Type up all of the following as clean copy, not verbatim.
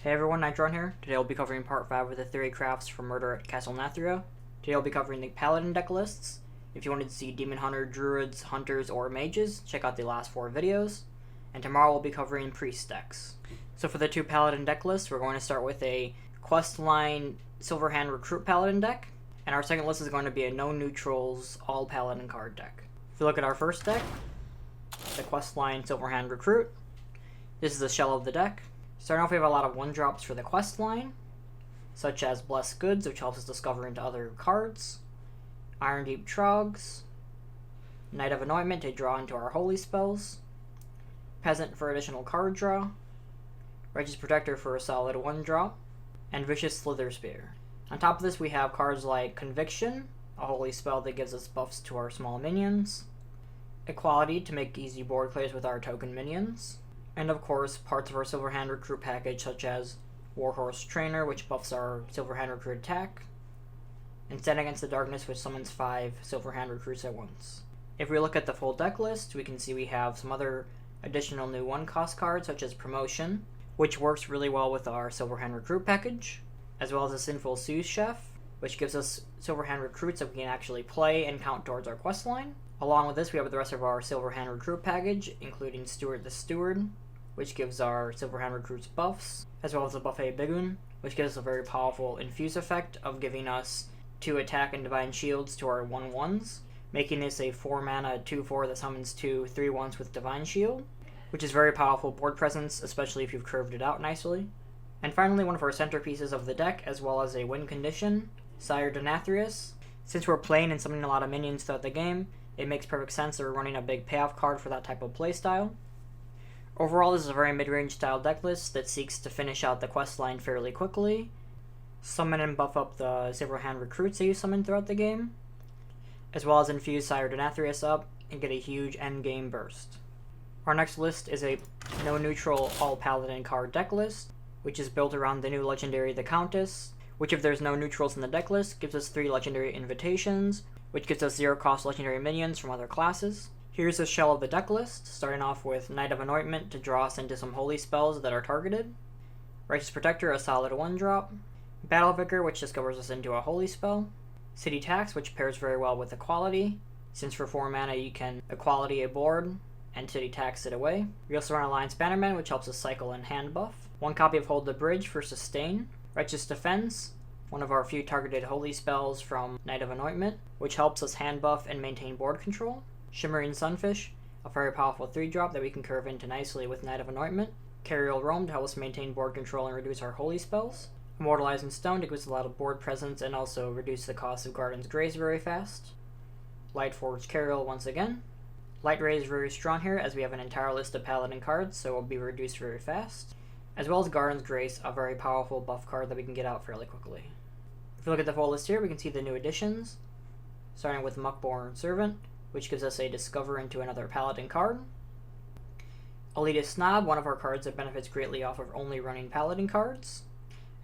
Hey everyone, Nitron here. Today we'll be covering part 5 of the Theorycrafts for Murder at Caste Nathria. Today we'll be covering the Paladin deck lists. If you wanted to see Demon Hunter, Druids, Hunters, or Mages, check out the last 4 videos. And tomorrow we'll be covering Priest decks. So for the 2 Paladin deck lists, we're going to start with a Questline Silverhand Recruit Paladin deck. And our second list is going to be a no neutrals, all Paladin card deck. If you look at our first deck, the Questline Silverhand Recruit, this is the shell of the deck. Starting off, we have a lot of 1-drops for the quest line, such as Blessed Goods, which helps us discover into other cards, Iron Deep Trogs, Knight of Anointment to draw into our holy spells, Peasant for additional card draw, Righteous Protector for a solid 1-drop, and Vicious Slither Spear. On top of this, we have cards like Conviction, a holy spell that gives us buffs to our small minions, Equality to make easy board plays with our token minions, and of course, parts of our Silverhand Recruit package such as Warhorse Trainer, which buffs our Silverhand Recruit attack, and Stand Against the Darkness, which summons 5 Silverhand Recruits at once. If we look at the full deck list, we can see we have some other additional new 1-cost cards such as Promotion, which works really well with our Silverhand Recruit package, as well as a Sinful Sous Chef, which gives us Silverhand Recruits that we can actually play and count towards our quest line. Along with this, we have the rest of our Silverhand Recruit package, including Steward the Steward, which gives our Silverhand Recruits buffs, as well as the Buffet Bigun, which gives us a very powerful infuse effect of giving us 2 attack and divine shields to our 1/1s, making this a 4-mana 2/4 that summons 2 3/1s with divine shield, which is very powerful board presence, especially if you've curved it out nicely. And finally, one of our centerpieces of the deck, as well as a win condition, Caste Nathria. Since we're playing and summoning a lot of minions throughout the game, it makes perfect sense that we're running a big payoff card for that type of playstyle. Overall, this is a very mid-range style deck list that seeks to finish out the quest line fairly quickly, summon and buff up the Silverhand Recruits that you summon throughout the game, as well as infuse Caste Nathria up and get a huge endgame burst. Our next list is a no-neutral all-Paladin card deck list, which is built around the new legendary The Countess, which if there's no neutrals in the deck list, gives us 3 legendary invitations, which gives us 0-cost legendary minions from other classes. Here's the shell of the deck list, starting off with Knight of Anointment to draw us into some holy spells that are targeted, Righteous Protector, a solid 1-drop, Battle Vicar, which discovers us into a holy spell, City Tax, which pairs very well with Equality, since for 4 mana you can Equality a board and City Tax it away. We also run Alliance Bannerman, which helps us cycle and hand buff, 1 copy of Hold the Bridge for sustain, Righteous Defense, one of our few targeted holy spells from Knight of Anointment, which helps us hand buff and maintain board control, Shimmering Sunfish, a very powerful 3-drop that we can curve into nicely with Knight of Anointment, Carriel Roam to help us maintain board control and reduce our holy spells, Immortalizing Stone to give us a lot of board presence and also reduce the cost of Guardian's Grace very fast, Lightforged Carriel once again. Light Ray is very strong here as we have an entire list of Paladin cards, so it will be reduced very fast, as well as Guardian's Grace, a very powerful buff card that we can get out fairly quickly. If you look at the full list here, we can see the new additions, starting with Muckborn Servant, which gives us a Discover into another Paladin card. Elitist Snob, one of our cards that benefits greatly off of only running Paladin cards.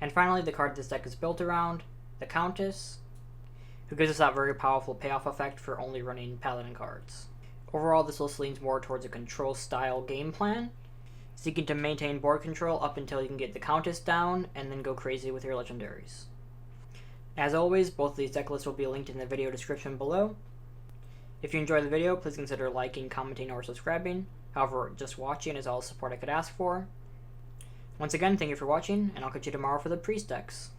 And finally, the card this deck is built around, the Countess, who gives us that very powerful payoff effect for only running Paladin cards. Overall, this list leans more towards a control-style game plan, seeking to maintain board control up until you can get the Countess down, and then go crazy with your legendaries. As always, both of these deck lists will be linked in the video description below. If you enjoyed the video, please consider liking, commenting, or subscribing. However, just watching is all the support I could ask for. Once again, thank you for watching, and I'll catch you tomorrow for the Priest decks.